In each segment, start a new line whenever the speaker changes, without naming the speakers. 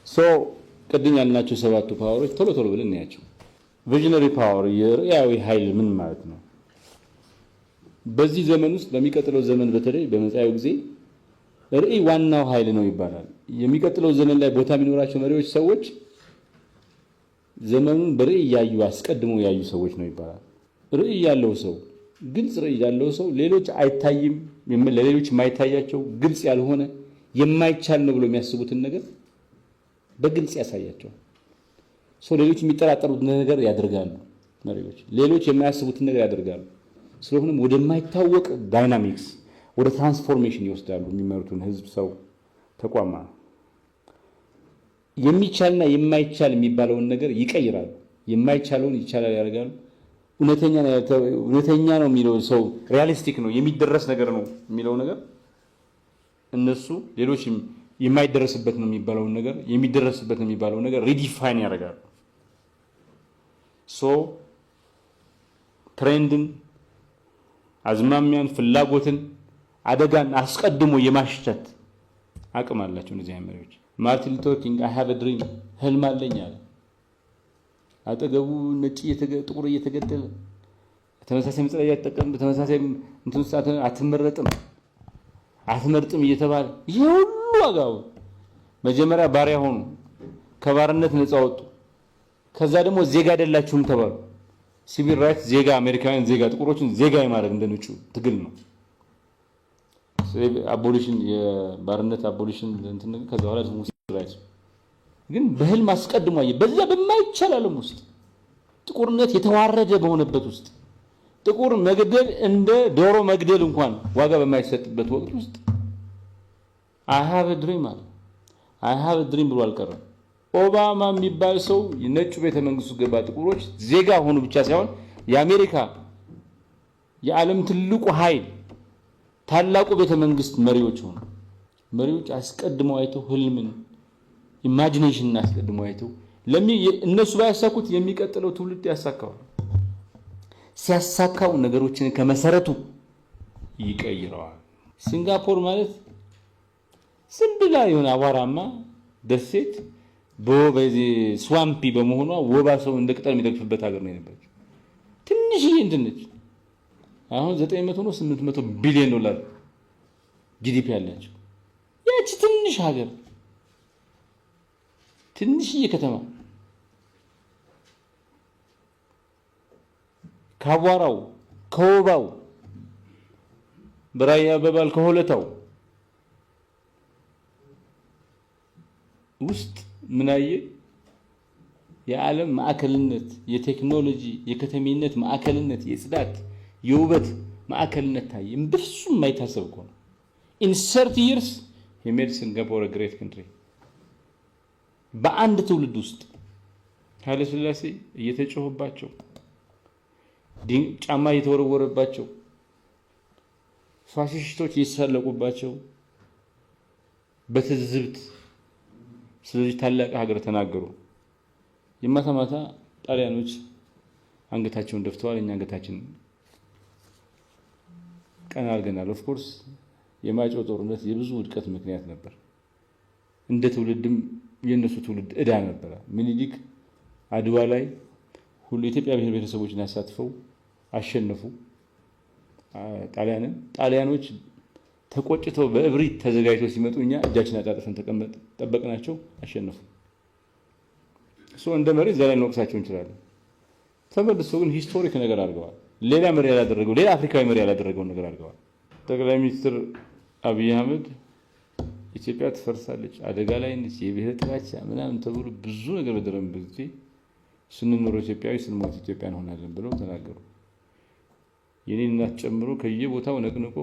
ሶ ቅድም ያልናቸው ሰባቱ ፓወሮች ቶሎ ቶሎ ብለን እናያቸው። ቪዥነሪ ፓወር የራዕያዊ ኃይል ምን ማለት ነው? በዚህ ዘመን ውስጥ በሚቀጥለው ዘመን በተለይ በመጻኤው ጊዜ ራዕይ ዋናው ኃይል ነው ይባላል። የሚቀጥለው ዘመን ላይ ቦታ የሚኖራቸው መሪዎች ሰዎች ዘመኑን በራዕይ ያዩ አስቀድመው ያዩ ሰዎች ነው ይባላል። ራዕይ ያለው ሰው ግልጽ ራዕይ ያለው ሰው ሌሎች አይታይም ለሌሎች የማይታያቸው ግልጽ ያልሆነ የማይቻል ነው ብሎ የሚያስቡትን ነገር በግልጽ ያሳያቸዋል። ሰው ሌሎች የሚጠራጠሩት ነገር ያደርጋሉ። መሪዎች ሌሎች የማያስቡትን ነገር ያደርጋሉ። ስለሆነም ወደማይታወቅ ዳይናሚክስ ወደ ትራንስፎርሜሽን ይወስዳሉ። የሚመሩትን ህዝብ፣ ሰው፣ ተቋም የሚቻልና የማይቻል የሚባለውን ነገር ይቀይራሉ። የማይቻለውን ይቻላል ያደርጋሉ። እውነተኛ ነው የሚለው ሰው ሪያሊስቲክ ነው የሚደረስ ነገር ነው የሚለው ነገር እነሱ ሌሎች የማይደረስበት ነው የሚባለውን ነገር የሚደረስበት ነው የሚባለውን ነገር ሪዲፋይን ያደርጋሉ። ሶ ትሬንድን፣ አዝማሚያን፣ ፍላጎትን፣ አደጋን አስቀድሞ የማሽተት አቅም አላቸው እነዚህ መሪዎች። ማርቲን ሉተር ኪንግ አይ ሃቭ አ ድሪም ህልም አለኝ አለ። አጠገቡ ነጭ ጥቁር እየተገደለ ተመሳሳይ መጽለያ ያጠቀም ተመሳሳይ እንትን ሰዓት አትመርጥም እየተባለ ይሄ ሁሉ ዋጋው መጀመሪያ ባሪያ ሆኑ፣ ከባርነት ነፃ ወጡ። ከዛ ደግሞ ዜጋ አይደላችሁም ተባሉ። ሲቪል ራይትስ ዜጋ አሜሪካውያን ዜጋ ጥቁሮችን ዜጋ የማድረግ እንደነጩ ትግል ነው። አቦሊሽን የባርነት አቦሊሽን እንትን ከዛ በኋላ ደግሞ ሲቪል ራይትስ ግን በህልም አስቀድሞ በዛ በማይቻል ዓለም ውስጥ ጥቁርነት የተዋረደ በሆነበት ውስጥ ጥቁር መግደል እንደ ዶሮ መግደል እንኳን ዋጋ በማይሰጥበት ወቅት ውስጥ አይ ሃቭ አ ድሪም አለ። አይ ሃቭ አ ድሪም ብሎ አልቀረም። ኦባማ የሚባል ሰው የነጩ ቤተ መንግስቱ ገባ። ጥቁሮች ዜጋ ሆኑ ብቻ ሳይሆን የአሜሪካ የዓለም ትልቁ ኃይል ታላቁ ቤተ መንግስት መሪዎች ሆኑ። መሪዎች አስቀድመው አይተው ህልምን ኢማጂኔሽንን አስቀድመው አይተው እነሱ ባያሳኩት የሚቀጥለው ትውልድ ያሳካዋል። ሲያሳካው ነገሮችን ከመሰረቱ ይቀይረዋል። ሲንጋፖር ማለት ዝም ብላ የሆነ አቧራማ ደሴት በዚህ ስዋምፒ በመሆኗ ወባ ሰው እንደ ቅጠል የሚደግፍበት ሀገር ነው የነበረችው። ትንሽዬ እንትን ነች። አሁን 900 ነው 800 ቢሊዮን ዶላር ጂዲፒ ያላቸው ያቺ ትንሽ ሀገር ትንሽዬ ከተማ ከአቧራው ከወባው በራያ በባል ከሆለታው ውስጥ ምናየ የዓለም ማዕከልነት፣ የቴክኖሎጂ፣ የከተሜነት ማዕከልነት፣ የጽዳት፣ የውበት ማዕከልነት ታየ። በፍጹም የማይታሰብ እኮ ነው። in 30 years he made Singapore a great country። በአንድ ትውልድ ውስጥ ኃይለ ሥላሴ እየተጮህባቸው ጫማ እየተወረወረባቸው ፋሺስቶች እየተሳለቁባቸው በትዝብት ስለዚህ ታላቅ ሀገር ተናገሩ። የማታ ማታ ጣሊያኖች አንገታቸውን ደፍተዋል። እኛ አንገታችን ቀና አድርገናል። ኦፍ ኮርስ የማይጨው ጦርነት የብዙ ውድቀት ምክንያት ነበር። እንደ ትውልድም የነሱ ትውልድ እዳ ነበር። ምኒልክ አድዋ ላይ ሁሉ የኢትዮጵያ ብሔር ብሔረሰቦችን ያሳትፈው አሸነፉ ጣሊያንን። ጣሊያኖች ተቆጭተው በእብሪት ተዘጋጅተው ሲመጡ እኛ እጃችን አጣጥፈን ጠበቅናቸው፣ አሸነፉ። እንደ መሪ ዘላን ወቅሳቸው እንችላለን። ተመልሰው ግን ሂስቶሪክ ነገር አድርገዋል። ሌላ መሪ ያላደረገው ሌላ አፍሪካዊ መሪ ያላደረገው ነገር አድርገዋል። ጠቅላይ ሚኒስትር አብይ አህመድ ኢትዮጵያ ትፈርሳለች፣ አደጋ ላይ ነች፣ የብሔር ጥላቻ ምናምን ተብሎ ብዙ ነገር በደረምበት ጊዜ ስንኖር ኢትዮጵያዊ ስንሞት ኢትዮጵያ እንሆናለን ብለው ተናገሩ። የኔን እናት ጨምሮ ከየቦታው ነቅንቆ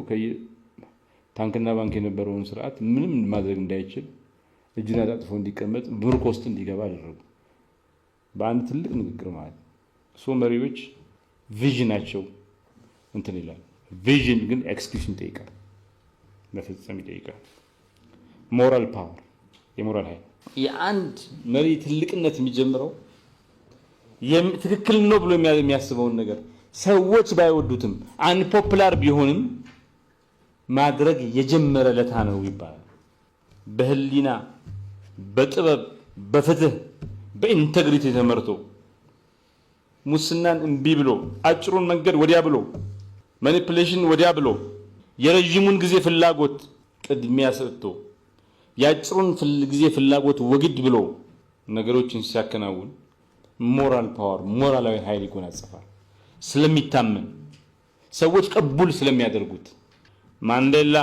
ታንክና ባንክ የነበረውን ስርዓት ምንም ማድረግ እንዳይችል እጅና አጣጥፎ እንዲቀመጥ ብሩክ ውስጥ እንዲገባ አደረጉ። በአንድ ትልቅ ንግግር ማለት ነው። መሪዎች ቪዥናቸው እንትን ይላል። ቪዥን ግን ኤክስኪዩሽን ይጠይቃል፣ መፈጸም ይጠይቃል። ሞራል ፓወር፣ የሞራል ኃይል። የአንድ መሪ ትልቅነት የሚጀምረው ትክክል ነው ብሎ የሚያስበውን ነገር ሰዎች ባይወዱትም አንፖፑላር ቢሆንም ማድረግ የጀመረ ለታ ነው ይባላል። በህሊና፣ በጥበብ፣ በፍትህ በኢንተግሪቲ ተመርቶ ሙስናን እምቢ ብሎ አጭሩን መንገድ ወዲያ ብሎ ማኒፑሌሽን ወዲያ ብሎ የረጅሙን ጊዜ ፍላጎት ቅድሚያ ሰጥቶ ያጭሩን ጊዜ ፍላጎት ወግድ ብሎ ነገሮችን ሲያከናውን ሞራል ፓወር ሞራላዊ ኃይል ይጎናጸፋል። ስለሚታመን ሰዎች ቀቡል ስለሚያደርጉት ማንዴላ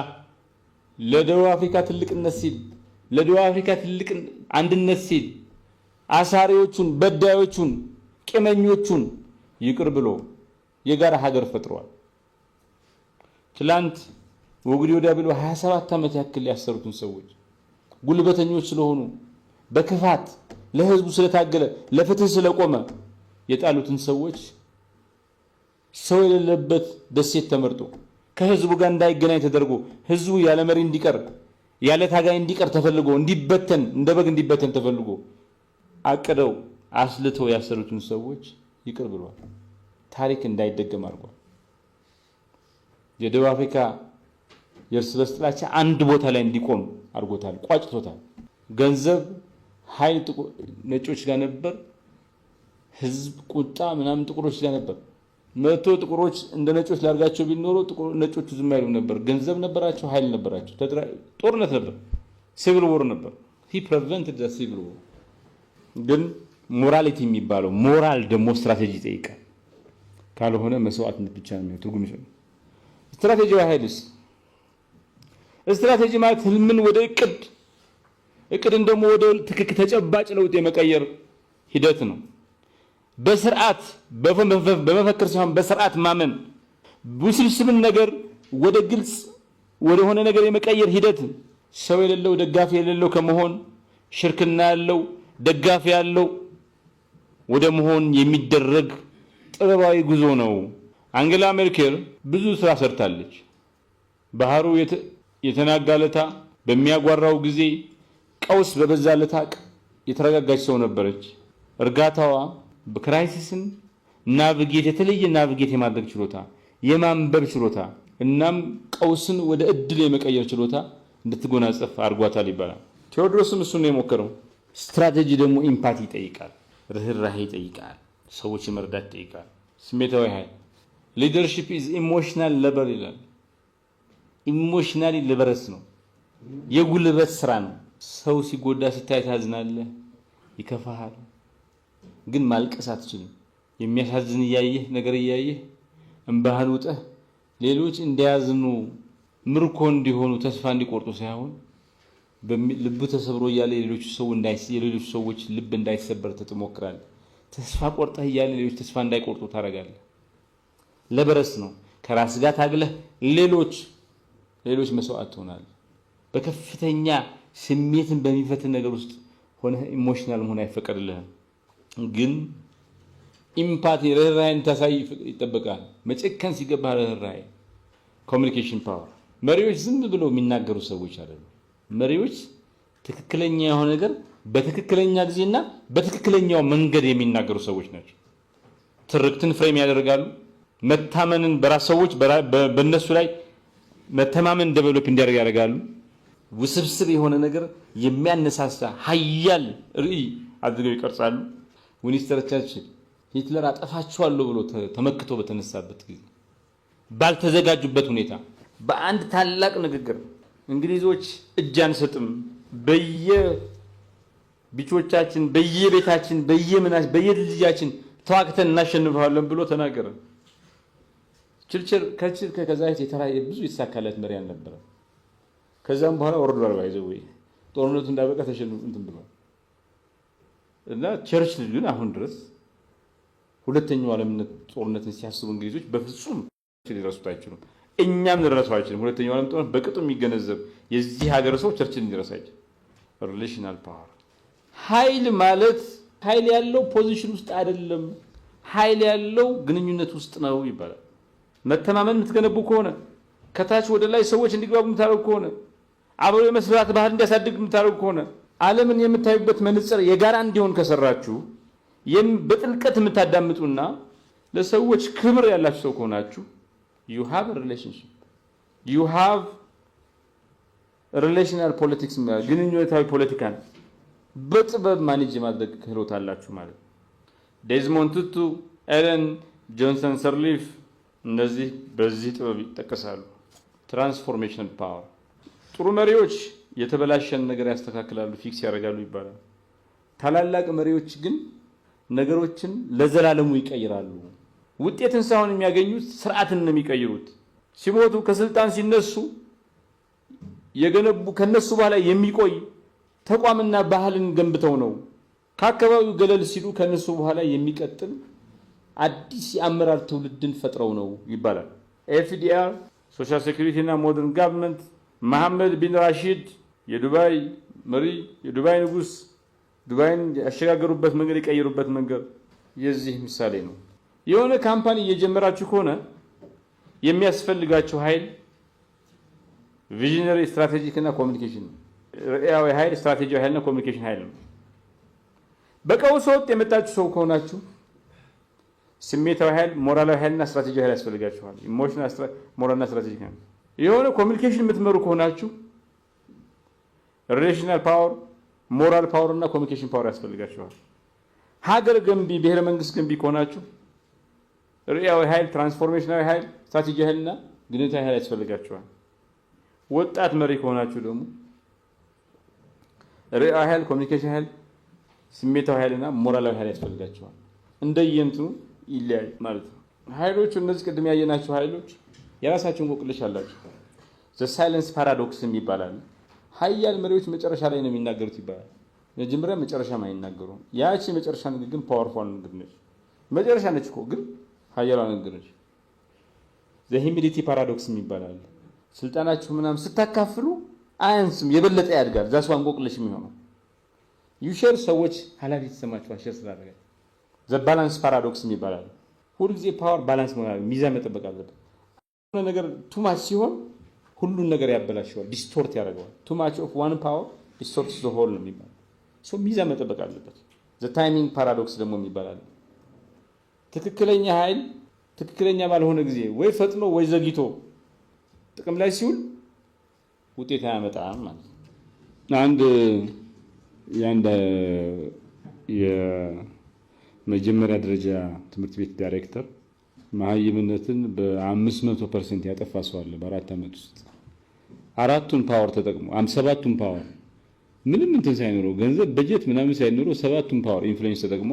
ለደቡብ አፍሪካ ትልቅነት ሲል ለደቡብ አፍሪካ ትልቅ አንድነት ሲል አሳሪዎቹን በዳዮቹን ቂመኞቹን ይቅር ብሎ የጋራ ሀገር ፈጥሯል። ትላንት ወግዲ ወዲያ ብሎ 27 ዓመት ያክል ያሰሩትን ሰዎች ጉልበተኞች ስለሆኑ በክፋት ለህዝቡ ስለታገለ ለፍትህ ስለቆመ የጣሉትን ሰዎች ሰው የሌለበት ደሴት ተመርጦ ከህዝቡ ጋር እንዳይገናኝ ተደርጎ ህዝቡ ያለ መሪ እንዲቀር ያለ ታጋይ እንዲቀር ተፈልጎ እንዲበተን እንደ በግ እንዲበተን ተፈልጎ አቅደው አስልተው ያሰሩትን ሰዎች ይቅር ብሏል። ታሪክ እንዳይደገም አድርጓል። የደቡብ አፍሪካ የእርስ በርስ ጥላቻ አንድ ቦታ ላይ እንዲቆም አድርጎታል፣ ቋጭቶታል። ገንዘብ ኃይል ነጮች ጋር ነበር፣ ህዝብ ቁጣ ምናምን ጥቁሮች ጋር ነበር። መቶ ጥቁሮች እንደ ነጮች ላርጋቸው ቢኖሩ ነጮቹ ዝም አይሉም ነበር። ገንዘብ ነበራቸው፣ ኃይል ነበራቸው። ጦርነት ነበር፣ ሲቪል ወር ነበር። he prevented the civil war። ግን ሞራሊቲ የሚባለው ሞራል ደግሞ ስትራቴጂ ይጠይቃል። ካልሆነ መስዋዕትነት ብቻ ነው ትርጉም ይሰጥ። ስትራቴጂው ኃይልስ ስትራቴጂ ማለት ህልምን ወደ እቅድን ደግሞ ወደ ትክክል ተጨባጭ ለውጥ የመቀየር ሂደት ነው። በስርዓት በመፈክር ሳይሆን በስርዓት ማመን ውስብስብን ነገር ወደ ግልጽ ወደ ሆነ ነገር የመቀየር ሂደት ሰው የሌለው ደጋፊ የሌለው ከመሆን ሽርክና ያለው ደጋፊ ያለው ወደ መሆን የሚደረግ ጥበባዊ ጉዞ ነው። አንጌላ ሜርኬል ብዙ ስራ ሰርታለች። ባህሩ የተናጋለታ በሚያጓራው ጊዜ ቀውስ በበዛለታ የተረጋጋች ሰው ነበረች። እርጋታዋ በክራይሲስን ናቪጌት የተለየ ናቪጌት የማድረግ ችሎታ የማንበብ ችሎታ እናም ቀውስን ወደ እድል የመቀየር ችሎታ እንድትጎናጸፍ አድርጓታል ይባላል። ቴዎድሮስም እሱን ነው የሞከረው። ስትራቴጂ ደግሞ ኢምፓቲ ይጠይቃል፣ ርህራሄ ይጠይቃል፣ ሰዎች መርዳት ይጠይቃል፣ ስሜታዊ ኃይል። ሊደርሺፕ ኢዝ ኢሞሽናል ሌበር ይላል። ኢሞሽናሊ ሊበረስ ነው፣ የጉልበት ስራ ነው። ሰው ሲጎዳ ስታይ ታዝናለህ፣ ይከፋሃል፣ ግን ማልቀስ አትችልም። የሚያሳዝን እያየህ ነገር እያየህ እንባህል ውጠህ ሌሎች እንዲያዝኑ ምርኮ እንዲሆኑ ተስፋ እንዲቆርጡ ሳይሆን ልብ ተሰብሮ እያለ የሌሎች ሰዎች ልብ እንዳይሰበር ትሞክራለህ። ተስፋ ቆርጠህ እያለ ሌሎች ተስፋ እንዳይቆርጡ ታደርጋለህ። ለበረስ ነው። ከራስ ጋር ታግለህ ሌሎች መስዋዕት ትሆናለህ። በከፍተኛ ስሜትን በሚፈትን ነገር ውስጥ ሆነህ ኢሞሽናል መሆን አይፈቀድልህም። ግን ኢምፓቲ ርህራሄን ታሳይ ይጠበቃል። መጨከን ሲገባ ርህራሄ፣ ኮሚኒኬሽን ፓወር። መሪዎች ዝም ብለው የሚናገሩ ሰዎች አይደሉም። መሪዎች ትክክለኛ የሆነ ነገር በትክክለኛ ጊዜና በትክክለኛው መንገድ የሚናገሩ ሰዎች ናቸው። ትርክትን ፍሬም ያደርጋሉ። መታመንን በራስ ሰዎች በእነሱ ላይ መተማመን ዴቨሎፕ እንዲያደርግ ያደርጋሉ። ውስብስብ የሆነ ነገር የሚያነሳሳ ኃያል ርዕይ አድርገው ይቀርጻሉ። ዊንስተን ቸርችል ሂትለር አጠፋቸዋለሁ ብሎ ተመክቶ በተነሳበት ጊዜ ባልተዘጋጁበት ሁኔታ በአንድ ታላቅ ንግግር እንግሊዞች እጅ አንሰጥም፣ በየቢቾቻችን በየቤታችን በየልጃችን ተዋግተን እናሸንፈዋለን ብሎ ተናገረ። ቸርችል ከዛ ብዙ የተሳካለት መሪ አልነበረም። ከዛም በኋላ ወርዷል። ባይዘው ጦርነቱ እንዳበቃ ተሸንፎ እንትን ብሏል። እና ቸርችል ግን አሁን ድረስ ሁለተኛው ዓለም ጦርነትን ሲያስቡ እንግሊዞች በፍጹም ሊረሱት አይችሉም። እኛም ልንረሳው አይችልም። ሁለተኛው ዓለም ጦርነት በቅጡ የሚገነዘብ የዚህ ሀገር ሰው ቸርችልን ሊረሳ አይችልም። ሪሌሽናል ፓወር ኃይል ማለት ኃይል ያለው ፖዚሽን ውስጥ አይደለም፣ ኃይል ያለው ግንኙነት ውስጥ ነው ይባላል። መተማመን የምትገነቡ ከሆነ ከታች ወደ ላይ ሰዎች እንዲግባቡ የምታደርጉ ከሆነ አብሮ የመስራት ባህል እንዲያሳድግ የምታደርጉ ከሆነ ዓለምን የምታዩበት መነጽር የጋራ እንዲሆን ከሰራችሁ በጥልቀት የምታዳምጡና ለሰዎች ክብር ያላችሁ ሰው ከሆናችሁ you have a relationship, you have a relational politics ግንኙነታዊ ፖለቲካን በጥበብ ማኔጅ ማድረግ ክህሎት አላችሁ ማለት ነው። ዴዝሞንድ ቱቱ፣ ኤለን ጆንሰን ሰርሊፍ እነዚህ በዚህ ጥበብ ይጠቀሳሉ። ትራንስፎርሜሽናል ፓወር። ጥሩ መሪዎች የተበላሸን ነገር ያስተካክላሉ፣ ፊክስ ያደርጋሉ ይባላል። ታላላቅ መሪዎች ግን ነገሮችን ለዘላለሙ ይቀይራሉ። ውጤትን ሳይሆን የሚያገኙት ስርዓትን ነው የሚቀይሩት። ሲሞቱ ከስልጣን ሲነሱ የገነቡ ከነሱ በኋላ የሚቆይ ተቋምና ባህልን ገንብተው ነው። ከአካባቢው ገለል ሲሉ ከነሱ በኋላ የሚቀጥል አዲስ የአመራር ትውልድን ፈጥረው ነው ይባላል። ኤፍዲአር ሶሻል ሴኩሪቲ እና ሞደርን ጋቨርንመንት፣ መሐመድ ቢን ራሺድ የዱባይ መሪ፣ የዱባይ ንጉስ ዱባይን ያሸጋገሩበት መንገድ የቀየሩበት መንገድ የዚህ ምሳሌ ነው። የሆነ ካምፓኒ እየጀመራችሁ ከሆነ የሚያስፈልጋችሁ ኃይል ቪዥነሪ፣ ስትራቴጂክ እና ኮሚኒኬሽን ነው። ራዕያዊ ኃይል፣ ስትራቴጂያዊ ኃይልና ኮሚኒኬሽን ኃይል ነው። በቀውስ ወቅት የመጣችሁ ሰው ከሆናችሁ ስሜታዊ ኃይል፣ ሞራላዊ ኃይልና ስትራቴጂያዊ ኃይል ያስፈልጋችኋል። ኢሞሽናል፣ ሞራልና ስትራቴጂክ ነው። የሆነ ኮሚኒኬሽን የምትመሩ ከሆናችሁ ሪሌሽናል ፓወር፣ ሞራል ፓወር እና ኮሚኒኬሽን ፓወር ያስፈልጋችኋል። ሀገር ገንቢ፣ ብሔረ መንግስት ገንቢ ከሆናችሁ ራዕያዊ ኃይል፣ ትራንስፎርሜሽናዊ ኃይል፣ ስትራቴጂያዊ ኃይልና ግንኙነታዊ ኃይል ያስፈልጋችኋል። ወጣት መሪ ከሆናችሁ ደግሞ ራዕያዊ ኃይል፣ ኮሚኒኬሽን ኃይል፣ ስሜታዊ ኃይልና ሞራላዊ ኃይል ያስፈልጋችኋል። እንደየእንትኑ ይለያይ ማለት ነው። ኃይሎቹ እነዚህ ቅድም ያየናቸው ኃይሎች የራሳቸውን እንቆቅልሽ አላቸው። ዘ ሳይለንስ ፓራዶክስ ይባላል። ሀያል መሪዎች መጨረሻ ላይ ነው የሚናገሩት ይባላል። መጀመሪያ መጨረሻም አይናገሩም። ያቺ መጨረሻ ንግግር ፓወርፉል ንግግር ነች። መጨረሻ ነች እኮ ግን ሀያሏ ንግግር ነች። ዘ ሂሚሊቲ ፓራዶክስ ይባላል። ስልጣናችሁ ምናምን ስታካፍሉ አያንስም፣ የበለጠ ያድጋል። ዛስ እንቆቅልሽ የሚሆነው ዩሸር ሰዎች ኃላፊነት ይሰማቸዋል ሸር ስላደረጋችሁ። ዘ ባላንስ ፓራዶክስ ይባላል። ሁልጊዜ ፓወር ባላንስ መሆን ሚዛን መጠበቅ አለበት። ነገር ቱማች ሲሆን ሁሉን ነገር ያበላሸዋል፣ ዲስቶርት ያደርገዋል። ቱማች ኦፍ ዋን ፓወር ዲስቶርትስ ዘ ሆል ነው የሚባለው። ሶ ሚዛን መጠበቅ አለበት። ዘ ታይሚንግ ፓራዶክስ ደግሞ ይባላል። ትክክለኛ ኃይል ትክክለኛ ባልሆነ ጊዜ ወይ ፈጥኖ ወይ ዘግይቶ ጥቅም ላይ ሲውል ውጤት አያመጣም ማለት ነው። አንድ የመጀመሪያ ደረጃ ትምህርት ቤት ዳይሬክተር መሀይምነትን በ500% ያጠፋ ሰው አለ። በ4 ዓመት ውስጥ 4ቱን ፓወር ተጠቅሞ 7ቱን ፓወር ምንም እንትን ሳይኖረው ገንዘብ በጀት ምናምን ሳይኖረው 7ቱን ፓወር ኢንፍሉዌንስ ተጠቅሞ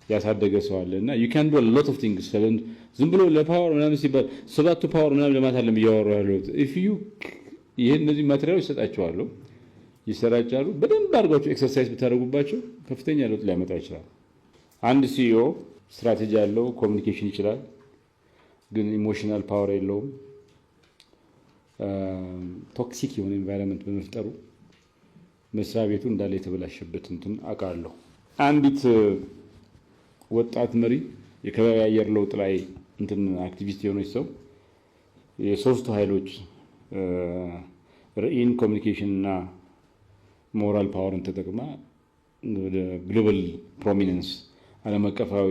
ያሳደገ ሰው አለ። እና you can do a lot of things ዝም ብሎ ለፓወር ምናምን ሲባል 7ቱ ፓወር ምናምን ለማለት አይደለም እያወራሁ ያለሁት። if you ይሄን እነዚህ ማቴሪያሎች ይሰጣቸዋለሁ፣ ይሰራጫሉ። በደንብ አድርጋችሁ ኤክሰርሳይዝ ብታደርጉባቸው ከፍተኛ ለውጥ ሊያመጣ ይችላል። አንድ ሲኢኦ ስትራቴጂ ያለው ኮሚኒኬሽን ይችላል፣ ግን ኢሞሽናል ፓወር የለውም። ቶክሲክ የሆነ ኤንቫይሮንመንት በመፍጠሩ መስሪያ ቤቱ እንዳለ የተበላሸበት እንትን አውቃለሁ። አንዲት ወጣት መሪ የከባቢ አየር ለውጥ ላይ እንትን አክቲቪስት የሆነች ሰው የሶስቱ ኃይሎች ራዕይን፣ ኮሚኒኬሽን እና ሞራል ፓወርን ተጠቅማ ወደ ግሎባል ፕሮሚነንስ ዓለም አቀፋዊ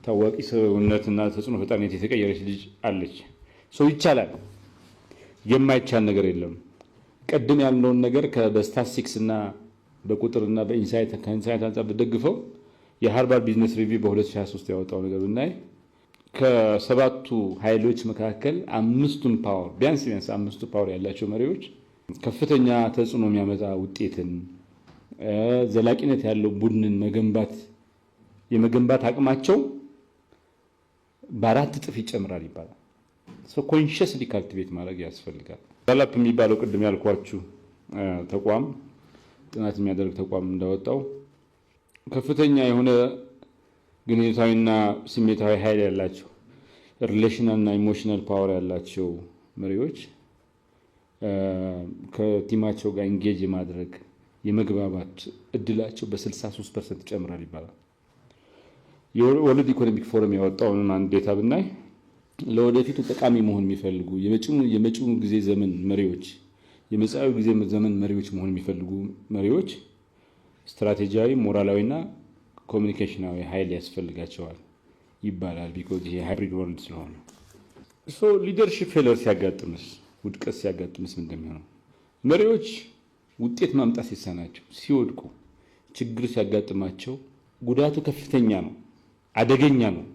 ታዋቂ ሰውነትና ተጽዕኖ ፈጣሪነት የተቀየረች ልጅ አለች። ሰው ይቻላል፣ የማይቻል ነገር የለም። ቀድም ያለውን ነገር በስታቲስቲክስ እና በቁጥርና በኢንሳይት ከኢንሳይት አንጻር ብትደግፈው የሃርቫርድ ቢዝነስ ሪቪው በ2023 ያወጣው ነገር ብናይ ከ7ቱ ኃይሎች መካከል 5ቱን ፓወር ቢያንስ 5ቱ ፓወር ያላቸው መሪዎች ከፍተኛ ተጽዕኖ የሚያመጣ ውጤትን ዘላቂነት ያለው ቡድንን የመገንባት አቅማቸው በ4 እጥፍ ይጨምራል ይባላል። ኮንሽስሊ ካልቲቬት ማድረግ ያስፈልጋል። ጋላፕ የሚባለው ቅድም ያልኳችሁ ተቋም ጥናት የሚያደርግ ተቋም እንዳወጣው ከፍተኛ የሆነ ግንኙነታዊና ስሜታዊ ኃይል ያላቸው ሪሌሽናል እና ኢሞሽናል ፓወር ያላቸው መሪዎች ከቲማቸው ጋር ኢንጌጅ ማድረግ የመግባባት እድላቸው በ63% ይጨምራል ይባላል። የወርልድ ኢኮኖሚክ ፎረም ያወጣውን አንድ ዴታ ብናይ ለወደፊቱ ጠቃሚ መሆን የሚፈልጉ የመጪው ጊዜ ዘመን መሪዎች የመጻኤው ጊዜ ዘመን መሪዎች መሆን የሚፈልጉ መሪዎች ስትራቴጂያዊ፣ ሞራላዊና ኮሚኒኬሽናዊ ኃይል ያስፈልጋቸዋል ይባላል። ቢኮዝ ይሄ ሃይብሪድ ወርልድ ስለሆነ ሊደርሺፕ ፌለር ሲያጋጥምስ ውድቀት ሲያጋጥምስ ምን እንደሚሆነው መሪዎች ውጤት ማምጣት ሲሳናቸው ሲወድቁ ችግር ሲያጋጥማቸው ጉዳቱ ከፍተኛ ነው፣ አደገኛ ነው።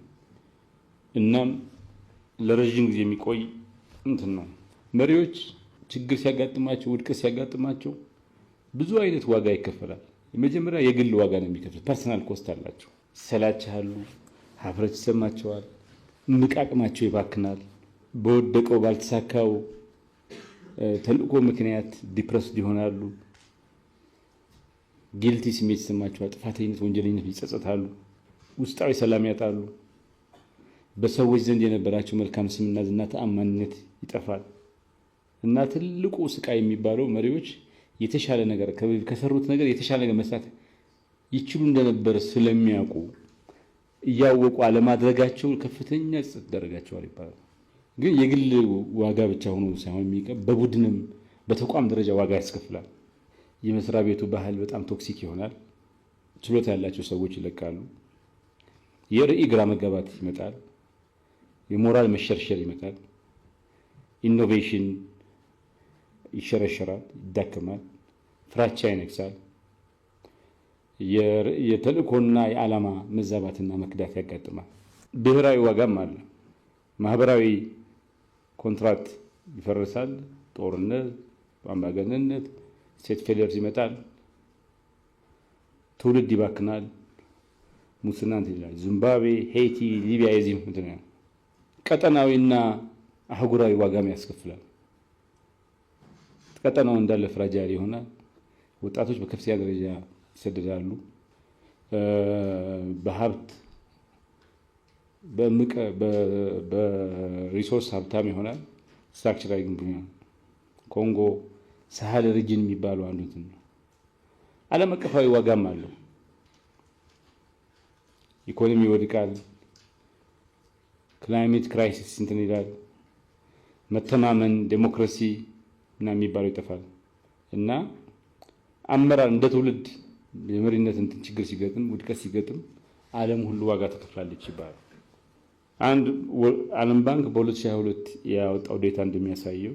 እናም ለረጅም ጊዜ የሚቆይ እንትን ነው። መሪዎች ችግር ሲያጋጥማቸው፣ ውድቀት ሲያጋጥማቸው ብዙ አይነት ዋጋ ይከፈላል። የመጀመሪያ የግል ዋጋ ነው የሚከፍሉት። ፐርሰናል ኮስት አላቸው። ይሰላቻሉ፣ ሀፍረት ይሰማቸዋል፣ ንቃቅማቸው ይባክናል። በወደቀው ባልተሳካው ተልእኮ ምክንያት ዲፕረስድ ይሆናሉ። ጊልቲ ስሜት ይሰማቸዋል። ጥፋተኝነት፣ ወንጀለኝነት ይጸጸታሉ። ውስጣዊ ሰላም ያጣሉ። በሰዎች ዘንድ የነበራቸው መልካም ስምና ዝና ተአማኒነት ይጠፋል። እና ትልቁ ስቃይ የሚባለው መሪዎች የተሻለ ነገር ከሰሩት ነገር የተሻለ ነገር መስራት ይችሉ እንደነበር ስለሚያውቁ እያወቁ አለማድረጋቸው ከፍተኛ ጸጸት ያደርጋቸዋል ይባላል። ግን የግል ዋጋ ብቻ ሆኖ ሳይሆን በቡድንም በተቋም ደረጃ ዋጋ ያስከፍላል። የመስሪያ ቤቱ ባህል በጣም ቶክሲክ ይሆናል። ችሎታ ያላቸው ሰዎች ይለቃሉ። የራዕይ ግራ መጋባት ይመጣል። የሞራል መሸርሸር ይመጣል። ኢኖቬሽን ይሸረሸራል፣ ይዳከማል። ፍራቻ ይነግሳል። የተልእኮና የዓላማ መዛባትና መክዳት ያጋጥማል። ብሔራዊ ዋጋም አለ። ማህበራዊ ኮንትራክት ይፈርሳል። ጦርነት፣ አምባገነንነት፣ ስቴት ፌሊየርስ ይመጣል። ትውልድ ይባክናል። ሙስና ይላል። ዚምባብዌ፣ ሄይቲ፣ ሊቢያ የዚህ እንትን ነው። ቀጠናዊና አህጉራዊ ዋጋም ያስከፍላል። ቀጠናው እንዳለ ፍራጃይል ይሆናል። ወጣቶች በከፍተኛ ደረጃ ይሰደዳሉ። በሀብት በሪሶርስ ሀብታም ይሆናል። ስትራክቸራዊ ግንብ ኮንጎ ሳህል ሪጅን የሚባለው አንዱ እንትን ነው። ዓለም አቀፋዊ ዋጋም አለው። ኢኮኖሚ ይወድቃል። ክላይሜት ክራይሲስ እንትን ይላል። መተማመን፣ ዴሞክራሲ እና የሚባለው ይጠፋል። እና አመራር እንደ ትውልድ የመሪነት እንትን ችግር ሲገጥም፣ ውድቀት ሲገጥም ዓለም ሁሉ ዋጋ ተከፍላለች ይባላል። አንድ ዓለም ባንክ በ2022 ያወጣው ዴታ እንደሚያሳየው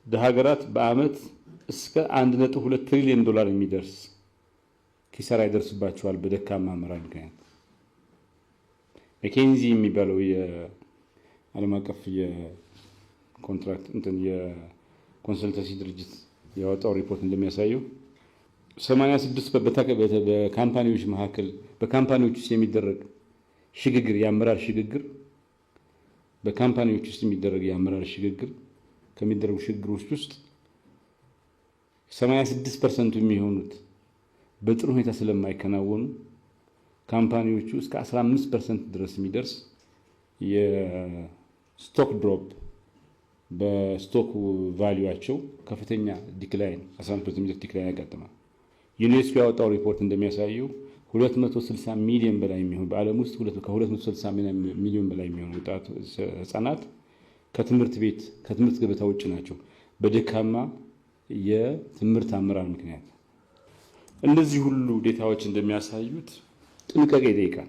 ሀገራት በአመት እስከ 1.2 ትሪሊዮን ዶላር የሚደርስ ኪሳራ ይደርስባቸዋል በደካማ አመራር ምክንያት። ሜኬንዚ የሚባለው የዓለም አቀፍ የኮንትራክት እንትን የኮንሰልተንሲ ድርጅት ያወጣው ሪፖርት እንደሚያሳየው 86 በካምፓኒዎች መካከል በካምፓኒዎች ውስጥ የሚደረግ ሽግግር የአመራር ሽግግር በካምፓኒዎች ውስጥ የሚደረግ የአመራር ሽግግር ከሚደረጉ ሽግግሮች ውስጥ 86% የሚሆኑት በጥሩ ሁኔታ ስለማይከናወኑ ካምፓኒዎቹ እስከ 15% ድረስ የሚደርስ የስቶክ ድሮፕ በስቶክ ቫልዩአቸው ከፍተኛ ዲክላይን 15% የሚደርስ ዲክላይን ያጋጥማል። ዩኔስኮ ያወጣው ሪፖርት እንደሚያሳየው 260 ሚሊዮን በላይ የሚሆኑ በዓለም ውስጥ ከ260 ሚሊዮን በላይ የሚሆኑ ህፃናት ከትምህርት ገበታ ውጭ ናቸው በደካማ የትምህርት አመራር ምክንያት። እነዚህ ሁሉ ዴታዎች እንደሚያሳዩት ጥንቃቄ ይጠይቃል።